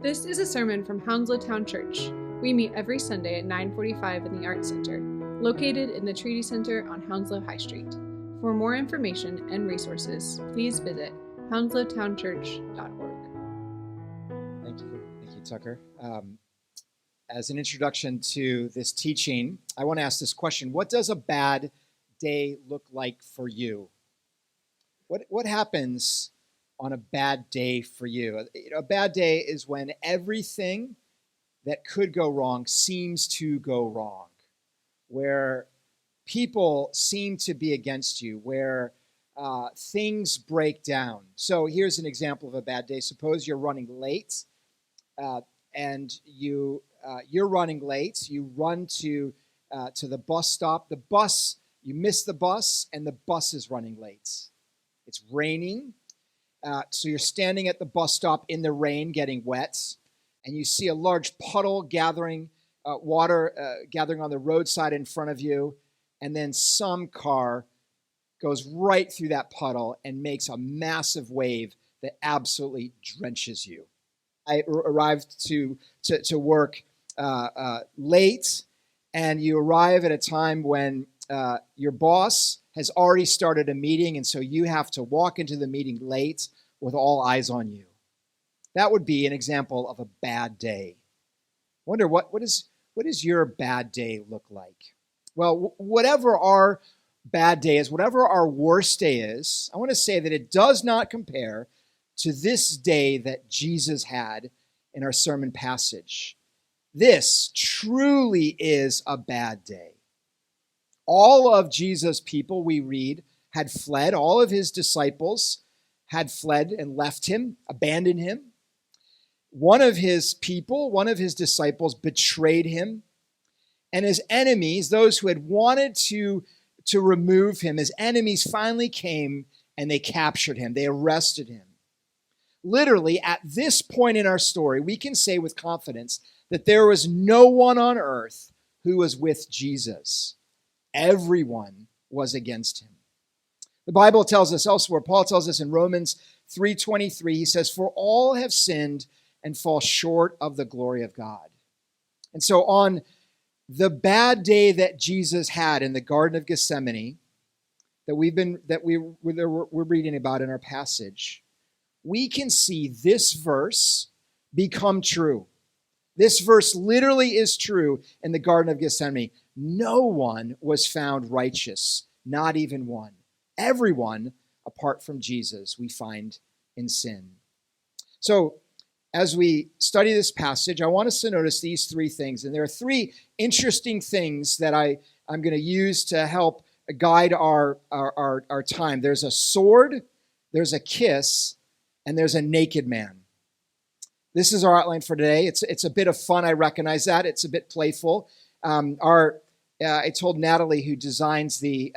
This is a sermon from Hounslow Town Church. We meet every Sunday at 9:45 in the Arts Center, located in the Treaty Center on Hounslow High Street. For more information and resources, please visit hounslowtownchurch.org. Thank you, Tucker. As an introduction to this teaching, I want to ask this question: what does a bad day look like for you? What happens on a bad day for you? A bad day is when everything that could go wrong seems to go wrong, where people seem to be against you, where things break down. So here's an example of a bad day. Suppose you're running late, and you're running late. You run to the bus stop. You miss the bus, and the bus is running late. It's raining. So you're standing at the bus stop in the rain, getting wet, and you see a large puddle gathering, water gathering on the roadside in front of you, and then some car goes right through that puddle and makes a massive wave that absolutely drenches you. I arrived to work late, and you arrive at a time when your boss has already started a meeting, and so you have to walk into the meeting late with all eyes on you. That would be an example of a bad day. I wonder what does your bad day look like? Well, whatever our bad day is, whatever our worst day is, I want to say that it does not compare to this day that Jesus had in our sermon passage. This truly is a bad day. All of Jesus' people, we read, had fled. All of his disciples had fled and left him, abandoned him. One of his people, one of his disciples, betrayed him. And his enemies, those who had wanted to remove him, his enemies finally came and they captured him. They arrested him. Literally, at this point in our story, we can say with confidence that there was no one on earth who was with Jesus. Everyone was against him. The Bible tells us elsewhere, Paul tells us in Romans 3:23, he says, "For all have sinned and fall short of the glory of God." And so on the bad day that Jesus had in the Garden of Gethsemane, that we're reading about in our passage, we can see this verse become true. This verse literally is true in the Garden of Gethsemane. No one was found righteous, not even one. Everyone, apart from Jesus, we find in sin. So, as we study this passage, I want us to notice these three things. And there are three interesting things that I'm going to use to help guide our time. There's a sword, there's a kiss, and there's a naked man. This is our outline for today. It's a bit of fun. I recognize that. It's a bit playful. I told Natalie, who designs the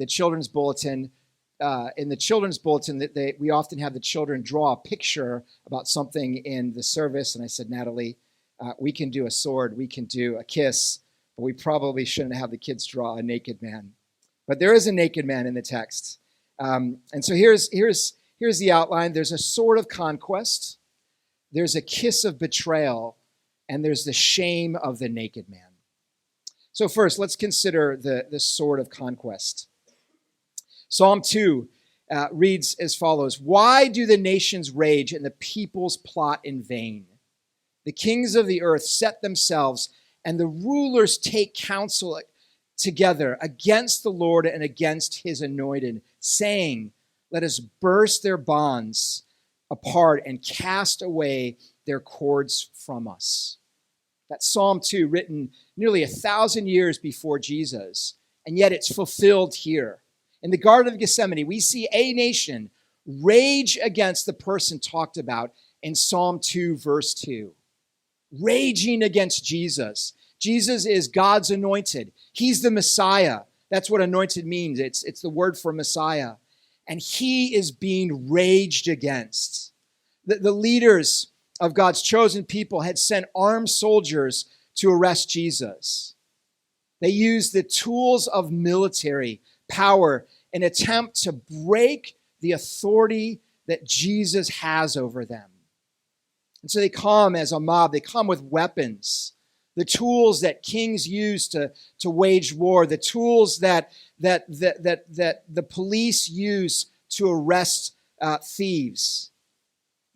children's bulletin, in the children's bulletin that we often have the children draw a picture about something in the service. And I said, Natalie, we can do a sword, we can do a kiss, but we probably shouldn't have the kids draw a naked man. But there is a naked man in the text. And so here's the outline. There's a sword of conquest. There's a kiss of betrayal, and there's the shame of the naked man. So first, let's consider the sword of conquest. Psalm 2 reads as follows: "Why do the nations rage and the peoples plot in vain? The kings of the earth set themselves, and the rulers take counsel together against the Lord and against his anointed, saying, let us burst their bonds apart and cast away their cords from us." That's Psalm 2, written nearly 1,000 years before Jesus, and yet it's fulfilled here. In the Garden of Gethsemane, we see a nation rage against the person talked about in Psalm 2, verse 2. Raging against Jesus. Jesus is God's anointed. He's the Messiah. That's what anointed means. It's the word for Messiah. And he is being raged against. The leaders of God's chosen people had sent armed soldiers to arrest Jesus. They used the tools of military power in an attempt to break the authority that Jesus has over them. And so they come as a mob. They come with weapons, the tools that kings use to wage war, the tools that the police use to arrest thieves.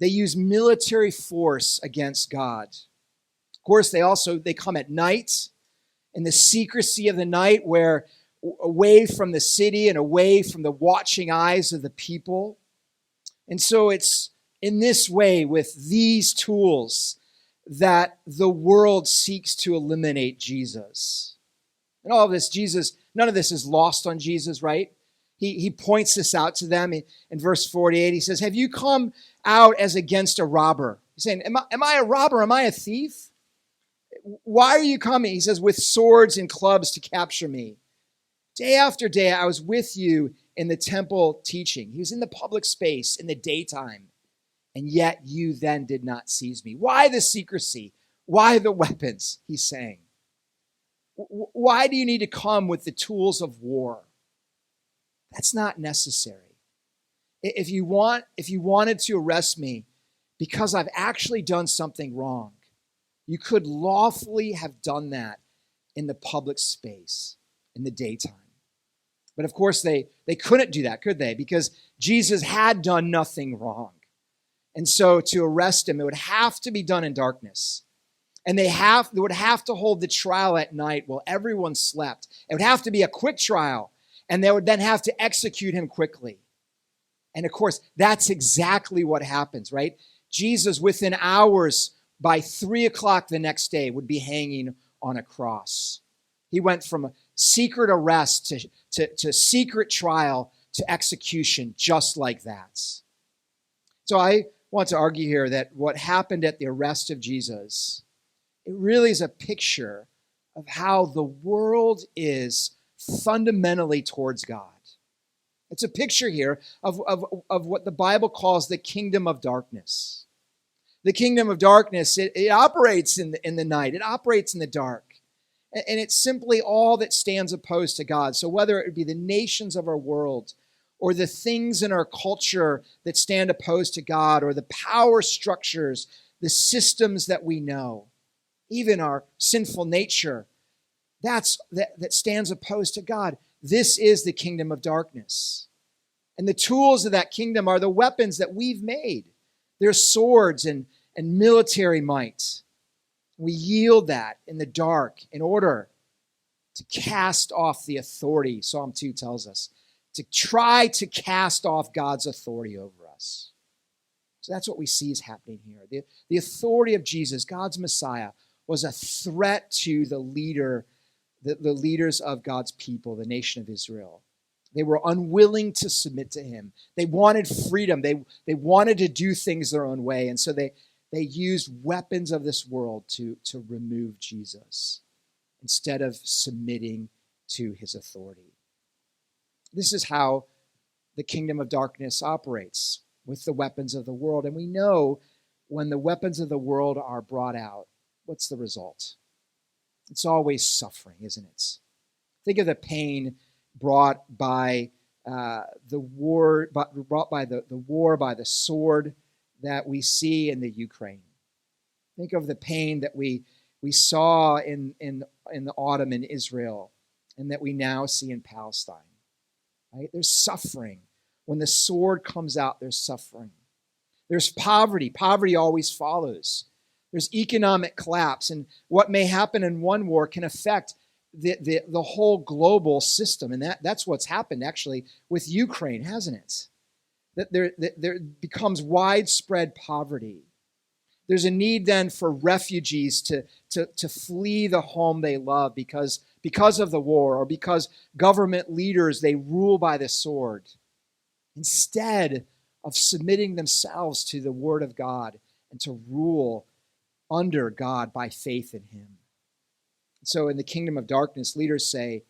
They use military force against God. Of course, they come at night, in the secrecy of the night, where away from the city and away from the watching eyes of the people. And so it's in this way, with these tools, that the world seeks to eliminate Jesus. And all of this, none of this is lost on Jesus, right? He points this out to them in verse 48. He says, have you come out as against a robber? He's saying, am I a robber? Am I a thief? Why are you coming? He says, with swords and clubs to capture me. Day after day, I was with you in the temple teaching. He was in the public space in the daytime. And yet you then did not seize me. Why the secrecy? Why the weapons? He's saying. Why do you need to come with the tools of war? That's not necessary. If you wanted to arrest me because I've actually done something wrong, you could lawfully have done that in the public space in the daytime. But of course, they couldn't do that, could they? Because Jesus had done nothing wrong. And so to arrest him, it would have to be done in darkness. And they would have to hold the trial at night while everyone slept. It would have to be a quick trial. And they would then have to execute him quickly. And of course, that's exactly what happens, right? Jesus, within hours, by 3 o'clock the next day, would be hanging on a cross. He went from a secret arrest to secret trial to execution just like that. So I want to argue here that what happened at the arrest of Jesus, it really is a picture of how the world is fundamentally towards God. It's a picture here of what the Bible calls the kingdom of darkness. The kingdom of darkness, it operates in the night. It operates in the dark. And it's simply all that stands opposed to God. So whether it be the nations of our world or the things in our culture that stand opposed to God, or the power structures, the systems that we know, even our sinful nature, that stands opposed to God. This is the kingdom of darkness. And the tools of that kingdom are the weapons that we've made. They're swords and military might. We yield that in the dark in order to cast off the authority, Psalm 2 tells us, to try to cast off God's authority over us. So that's what we see is happening here. The authority of Jesus, God's Messiah, was a threat to the leaders of God's people, the nation of Israel. They were unwilling to submit to him. They wanted freedom. They wanted to do things their own way. And so they used weapons of this world to remove Jesus instead of submitting to his authority. This is how the kingdom of darkness operates, with the weapons of the world. And we know when the weapons of the world are brought out, what's the result? It's always suffering, isn't it? Think of the pain brought by the war by the sword that we see in the Ukraine. Think of the pain that we saw in the autumn in Israel and that we now see in Palestine. Right? There's suffering. When the sword comes out, there's suffering. There's poverty. Poverty always follows. There's economic collapse. And what may happen in one war can affect the whole global system. And that's what's happened actually with Ukraine, hasn't it? That there becomes widespread poverty. There's a need then for refugees to flee the home they love because of the war, or because government leaders, they rule by the sword, instead of submitting themselves to the word of God and to rule under God by faith in him. So in the kingdom of darkness, leaders say,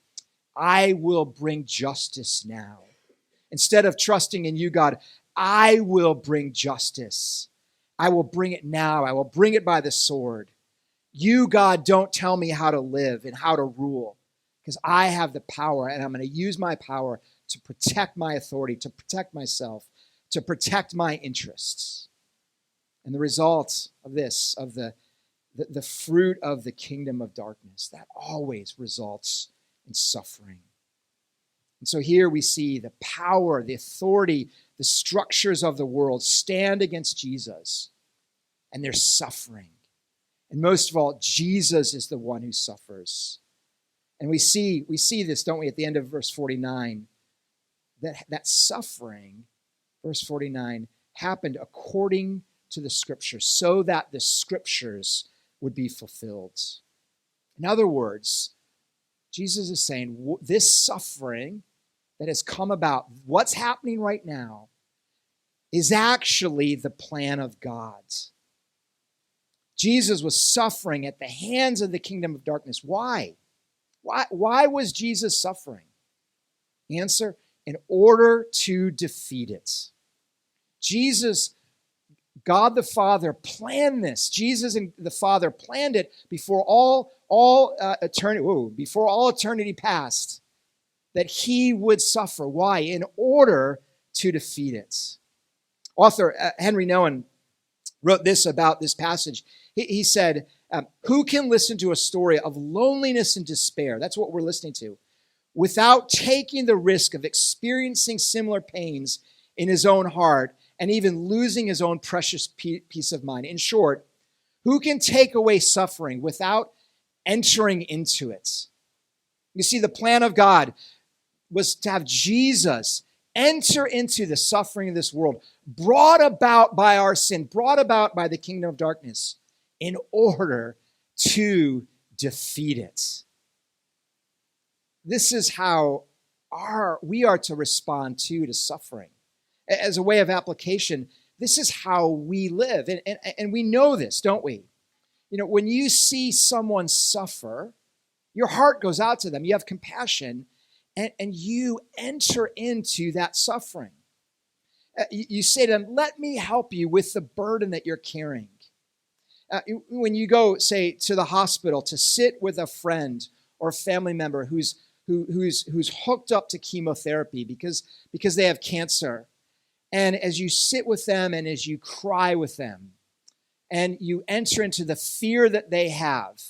I will bring justice now. Instead of trusting in you, God, I will bring justice. I will bring it now. I will bring it by the sword. You, God, don't tell me how to live and how to rule, because I have the power, and I'm going to use my power to protect my authority, to protect myself, to protect my interests. And the result of this, of the fruit of the kingdom of darkness, that always results in suffering. And so here we see the power, the authority, the structures of the world stand against Jesus, and they're suffering. And most of all, Jesus is the one who suffers. And we see this, don't we, at the end of verse 49, that suffering, verse 49, happened according to the Scriptures, so that the Scriptures would be fulfilled. In other words, Jesus is saying this suffering that has come about, what's happening right now, is actually the plan of God. Jesus was suffering at the hands of the kingdom of darkness. Why? Why was Jesus suffering? Answer, in order to defeat it. Jesus, God the Father planned this. Jesus and the Father planned it before all eternity passed, that he would suffer. Why? In order to defeat it. Author Henry Nouwen wrote this about this passage. He said, who can listen to a story of loneliness and despair? That's what we're listening to. Without taking the risk of experiencing similar pains in his own heart and even losing his own precious peace of mind. In short, who can take away suffering without entering into it? You see, the plan of God was to have Jesus enter into the suffering of this world, brought about by our sin, brought about by the kingdom of darkness, in order to defeat it. This is how we are to respond to suffering. As a way of application, this is how we live. And we know this, don't we? You know, when you see someone suffer, your heart goes out to them. You have compassion, and you enter into that suffering. You say to them, let me help you with the burden that you're carrying. When you go, say, to the hospital to sit with a friend or a family member who's hooked up to chemotherapy because they have cancer, and as you sit with them and as you cry with them, and you enter into the fear that they have,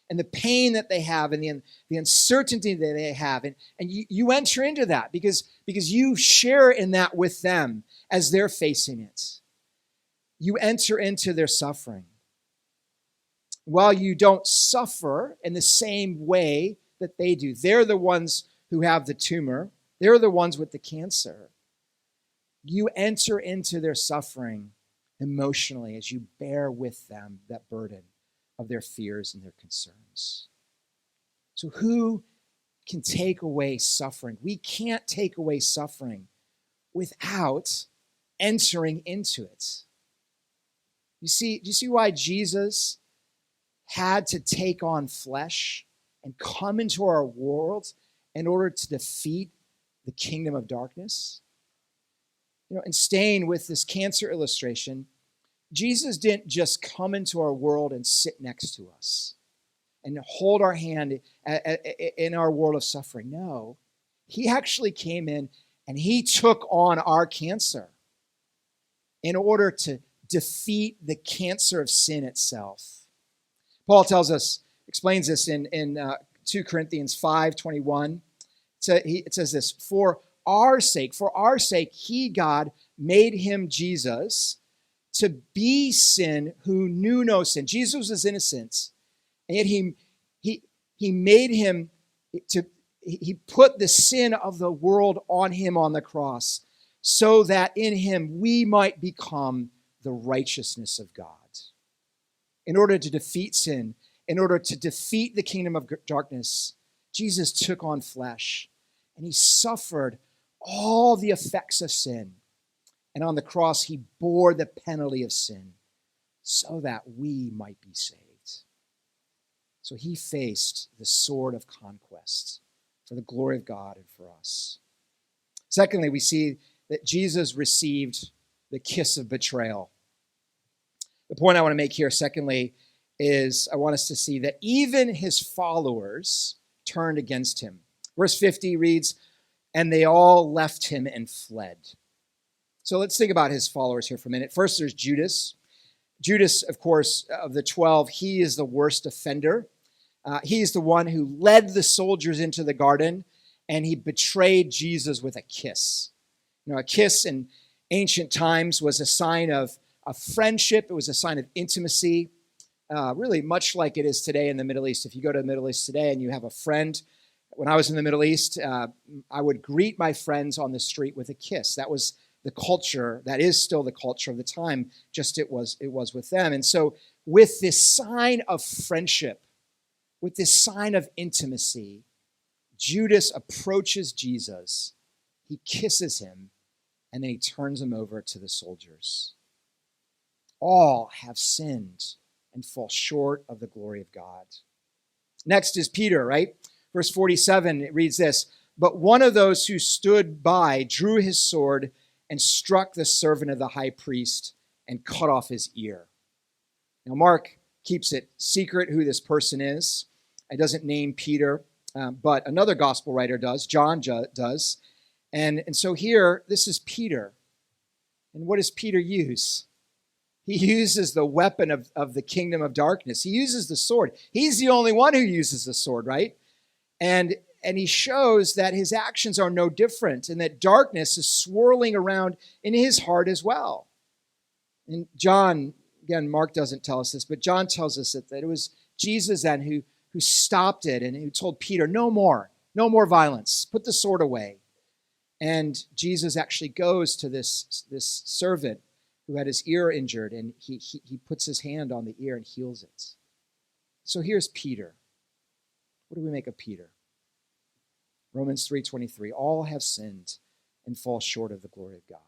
and the pain that they have, and the uncertainty that they have, and you enter into that because you share in that with them as they're facing it. You enter into their suffering. While you don't suffer in the same way that they do, they're the ones who have the tumor, they're the ones with the cancer. You enter into their suffering emotionally as you bear with them that burden of their fears and their concerns. So who can take away suffering? We can't take away suffering without entering into it. Do you see why Jesus had to take on flesh and come into our world in order to defeat the kingdom of darkness? You know, and staying with this cancer illustration, Jesus didn't just come into our world and sit next to us and hold our hand in our world of suffering. No, he actually came in and he took on our cancer in order to defeat the cancer of sin itself. Paul explains this in 2 Corinthians 5:21. It says this, for our sake, he, God, made him Jesus to be sin who knew no sin. Jesus was innocent, and yet he made him he put the sin of the world on him on the cross, so that in him we might become the righteousness of God. In order to defeat sin, in order to defeat the kingdom of darkness, Jesus took on flesh, and he suffered all the effects of sin. And on the cross, he bore the penalty of sin so that we might be saved. So he faced the sword of conquest for the glory of God and for us. Secondly, we see that Jesus received the kiss of betrayal. The point I want to make here, secondly, is I want us to see that even his followers turned against him. Verse 50 reads, and they all left him and fled. So let's think about his followers here for a minute. First, there's Judas. Judas, of course, of the 12, he is the worst offender. He's the one who led the soldiers into the garden, and he betrayed Jesus with a kiss. A kiss in ancient times was a sign of friendship. It was a sign of intimacy, really much like it is today in the Middle East. If you go to the Middle East today and you have a friend, when I was in the Middle East, I would greet my friends on the street with a kiss. That was the culture. That is still the culture of the time, just it was with them. And so with this sign of friendship, with this sign of intimacy, Judas approaches Jesus, he kisses him, and then he turns him over to the soldiers. All have sinned and fall short of the glory of God. Next is Peter, right? Verse 47, it reads this, "But one of those who stood by drew his sword and struck the servant of the high priest and cut off his ear." Now, Mark keeps it secret who this person is. It doesn't name Peter, but another gospel writer does. John does. And so here, this is Peter. And what does Peter use? He uses the weapon of the kingdom of darkness. He uses the sword. He's the only one who uses the sword, right? And he shows that his actions are no different and that darkness is swirling around in his heart as well. And John, again, Mark doesn't tell us this, but John tells us that it was Jesus then who stopped it and who told Peter, no more violence, put the sword away. And Jesus actually goes to this servant who had his ear injured, and he puts his hand on the ear and heals it. So here's Peter. What do we make of Peter? Romans 3:23, all have sinned and fall short of the glory of God.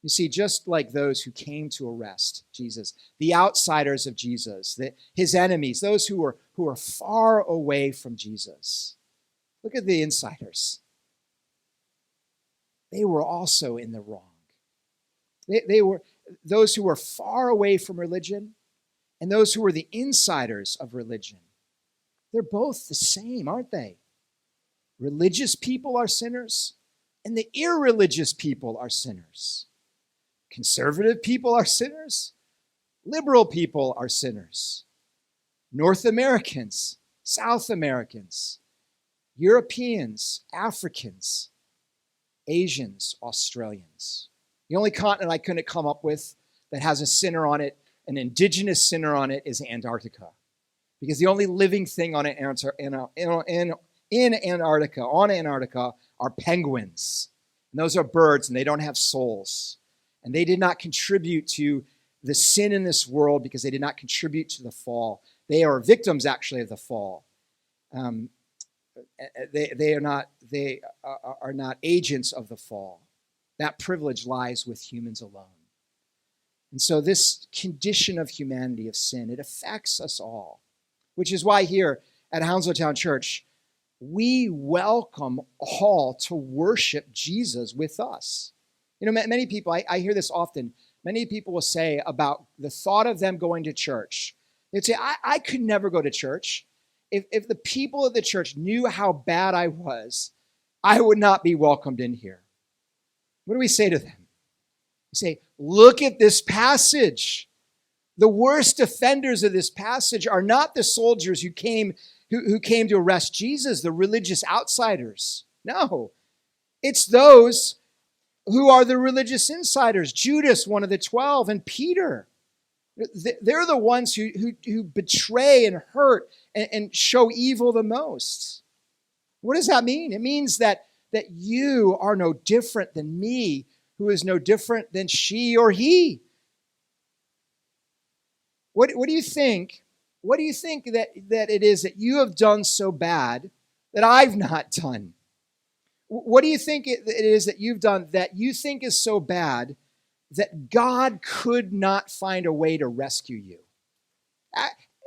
You see, just like those who came to arrest Jesus, the outsiders of Jesus, his enemies, those who were far away from Jesus. Look at the insiders. They were also in the wrong. They were those who were far away from religion and those who were the insiders of religion. They're both the same, aren't they? Religious people are sinners and the irreligious people are sinners. Conservative people are sinners. Liberal people are sinners. North Americans, South Americans, Europeans, Africans, Asians, Australians. The only continent I couldn't come up with that has a sinner on it, an indigenous sinner on it, is Antarctica. Because the only living thing on Antarctica are penguins. And those are birds, and they don't have souls. And they did not contribute to the sin in this world because they did not contribute to the fall. They are victims, actually, of the fall. They are not agents of the fall. That privilege lies with humans alone. And so this condition of humanity, of sin, it affects us all, which is why here at Hounslow Town Church, we welcome all to worship Jesus with us. Many people, I hear this often, many people will say about the thought of them going to church. They'd say, I could never go to church. If the people of the church knew how bad I was, I would not be welcomed in here. What do we say to them? We say, look at this passage. The worst offenders of this passage are not the soldiers who came to arrest Jesus, the religious outsiders. No, it's those who are the religious insiders. Judas, one of the 12, and Peter. They're the ones who betray and hurt and show evil the most. What does that mean? It means that you are no different than me, who is no different than she or he. What do you think? What do you think that it is that you have done so bad that I've not done? What do you think it is that you've done that you think is so bad that God could not find a way to rescue you?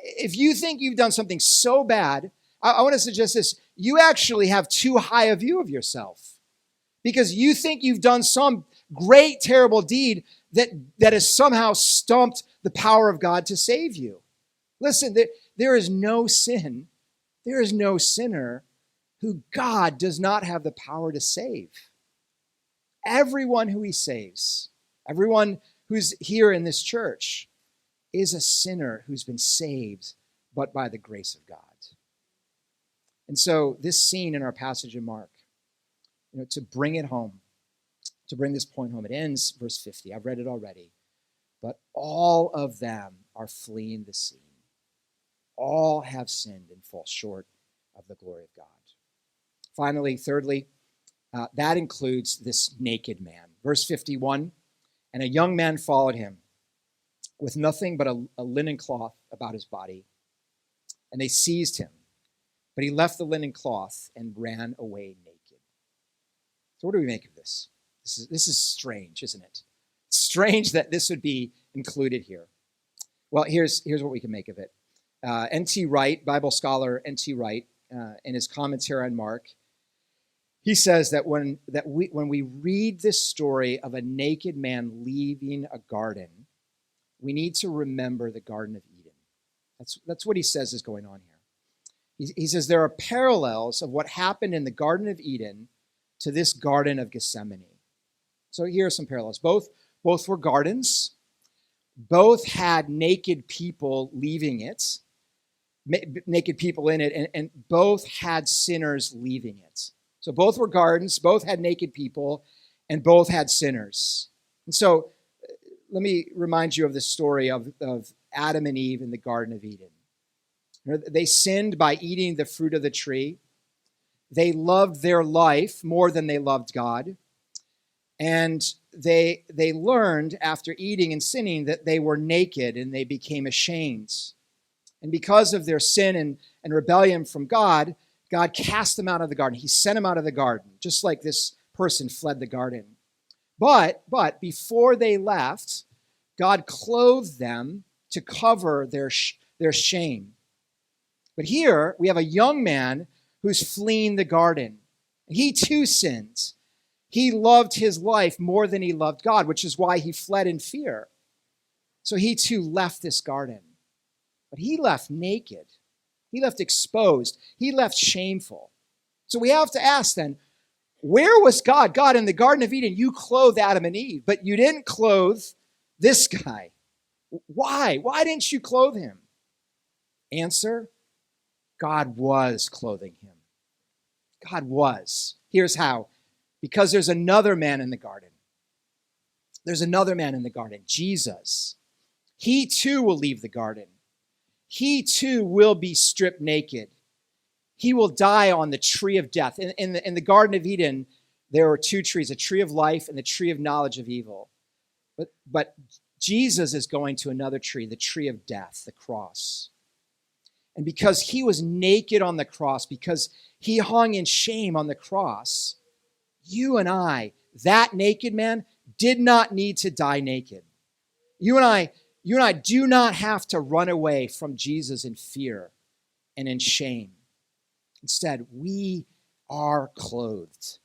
If you think you've done something so bad, I want to suggest this. You actually have too high a view of yourself because you think you've done some great, terrible deed that has somehow stumped the power of God to save you. Listen, there is no sin. There is no sinner who God does not have the power to save. Everyone who he saves, everyone who's here in this church is a sinner who's been saved, but by the grace of God. And so this scene in our passage in Mark, to bring it home, to bring this point home, it ends verse 50. I've read it already. But all of them are fleeing the scene. All have sinned and fall short of the glory of God. Finally, thirdly, that includes this naked man. Verse 51, and a young man followed him with nothing but a linen cloth about his body. And they seized him. But he left the linen cloth and ran away naked. So what do we make of this? This is strange, isn't it? It's strange that this would be included here. Well, here's what we can make of it. N.T. Wright, Bible scholar N.T. Wright, in his commentary on Mark, he says that when we read this story of a naked man leaving a garden, we need to remember the Garden of Eden. That's what he says is going on here. He says there are parallels of what happened in the Garden of Eden to this Garden of Gethsemane. So here are some parallels. Both were gardens. Both had naked people leaving it, naked people in it, and both had sinners leaving it. So both were gardens, both had naked people, and both had sinners. And so let me remind you of the story of Adam and Eve in the Garden of Eden. They sinned by eating the fruit of the tree. They loved their life more than they loved God. And they learned after eating and sinning that they were naked and they became ashamed. And because of their sin and rebellion from God, God cast them out of the garden. He sent them out of the garden, just like this person fled the garden. But before they left, God clothed them to cover their shame. But here we have a young man who's fleeing the garden. He too sins. He loved his life more than he loved God, which is why he fled in fear. So he too left this garden. But he left naked. He left exposed. He left shameful. So we have to ask then, where was God? God, in the Garden of Eden, you clothed Adam and Eve, but you didn't clothe this guy. Why? Why didn't you clothe him? Answer, God was clothing him. God was. Here's how. Because there's another man in the garden. There's another man in the garden, Jesus. He too will leave the garden. He too will be stripped naked. He will die on the tree of death. In the Garden of Eden, there were two trees, a tree of life and the tree of knowledge of evil. But Jesus is going to another tree, the tree of death, the cross. And because he was naked on the cross, because he hung in shame on the cross, you and I, that naked man, did not need to die naked. You and I do not have to run away from Jesus in fear and in shame. Instead, we are clothed.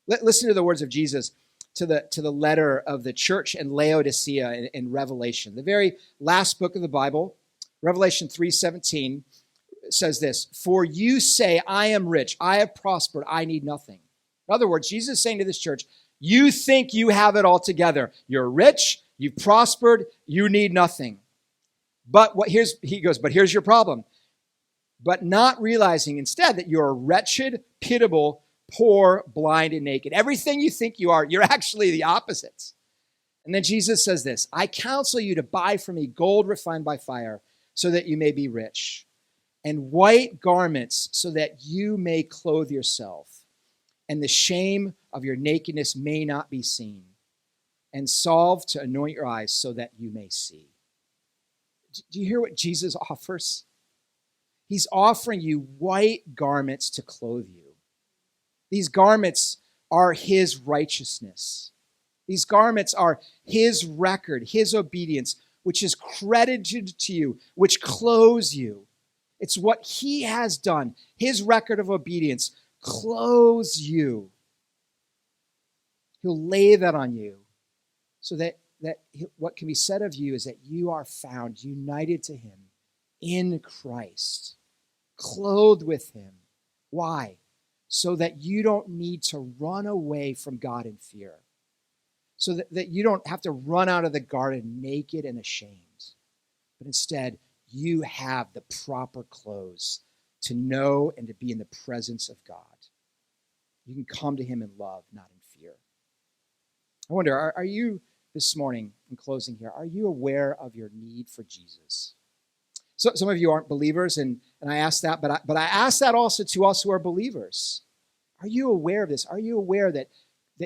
Listen to the words of Jesus to the letter of the church in Laodicea in Revelation. The very last book of the Bible, Revelation 3:17, says this, "For you say, I am rich, I have prospered, I need nothing." In other words, Jesus is saying to this church, you think you have it all together. You're rich, you've prospered, you need nothing. But here's your problem. But not realizing instead that you're wretched, pitiable, poor, blind, and naked. Everything you think you are, you're actually the opposites. And then Jesus says this, I counsel you to buy from me gold refined by fire so that you may be rich, and white garments so that you may clothe yourself, and the shame of your nakedness may not be seen, and salve to anoint your eyes so that you may see. Do you hear what Jesus offers? He's offering you white garments to clothe you. These garments are his righteousness. These garments are his record, his obedience, which is credited to you, which clothes you. It's what he has done. His record of obedience clothes you. He'll lay that on you so that what can be said of you is that you are found united to him in Christ, clothed with him. Why? So that you don't need to run away from God in fear. so that you don't have to run out of the garden naked and ashamed, but instead you have the proper clothes to know and to be in the presence of God. You can come to him in love, not in fear. I wonder, are you this morning, in closing here, are you aware of your need for Jesus? So some of you aren't believers, and I ask that, but I ask that also to us who are believers. Are you aware of this? Are you aware that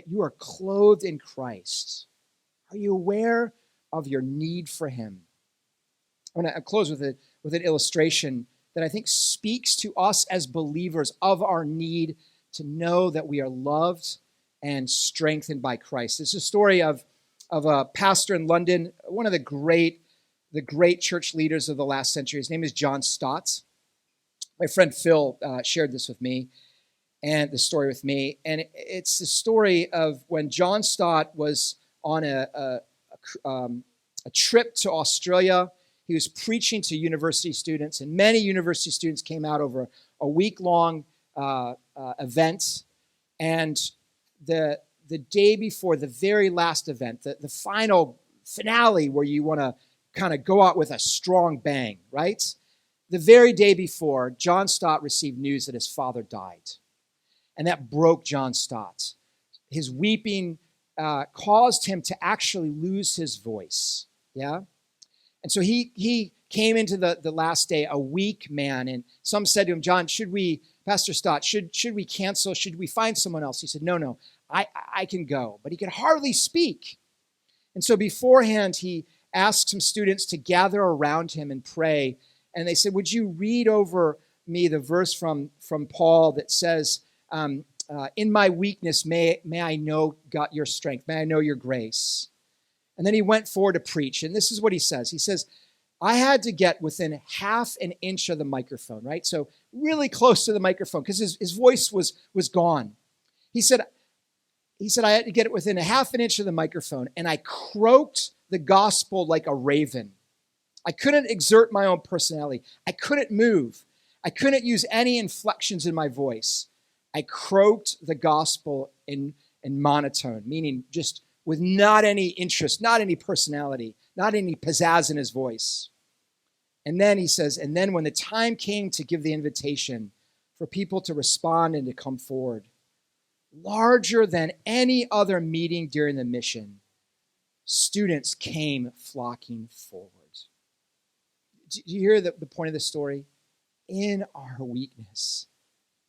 you are clothed in Christ? Are you aware of your need for him? I want to close with an illustration that I think speaks to us as believers of our need to know that we are loved and strengthened by Christ. It's a story of a pastor in London, one of the great church leaders of the last century. His name is John Stott. My friend Phil shared this with me, and the story with me. And it's the story of when John Stott was on a trip to Australia. He was preaching to university students, and many university students came out over a week-long event. And the day before the very last event, the final finale where you want to kind of go out with a strong bang, right? The very day before, John Stott received news that his father died. And that broke John Stott. His weeping caused him to actually lose his voice. Yeah? And so he came into the last day a weak man. And some said to him, John, Pastor Stott, should we cancel? Should we find someone else? He said, no, I can go. But he could hardly speak. And so beforehand, he asked some students to gather around him and pray. And they said, would you read over me the verse from Paul that says, in my weakness, may I know God, your strength. May I know your grace. And then he went forward to preach. And this is what he says. He says, I had to get within half an inch of the microphone, right? So really close to the microphone because his voice was gone. He said, I had to get it within a half an inch of the microphone, and I croaked the gospel like a raven. I couldn't exert my own personality. I couldn't move. I couldn't use any inflections in my voice. I croaked the gospel in monotone, meaning just with not any interest, not any personality, not any pizzazz in his voice. And then he says, and then when the time came to give the invitation for people to respond and to come forward, larger than any other meeting during the mission, students came flocking forward. Do you hear the point of the story? In our weakness,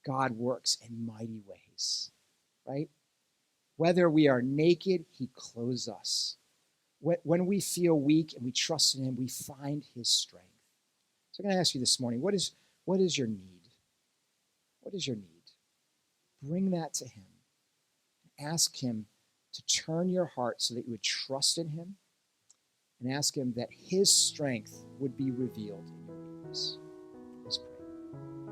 God works in mighty ways, right? Whether we are naked, he clothes us. When we feel weak and we trust in him, we find his strength. So I'm going to ask you this morning, what is your need? What is your need? Bring that to him. Ask him to turn your heart so that you would trust in him, and ask him that his strength would be revealed in your weakness. Let's pray.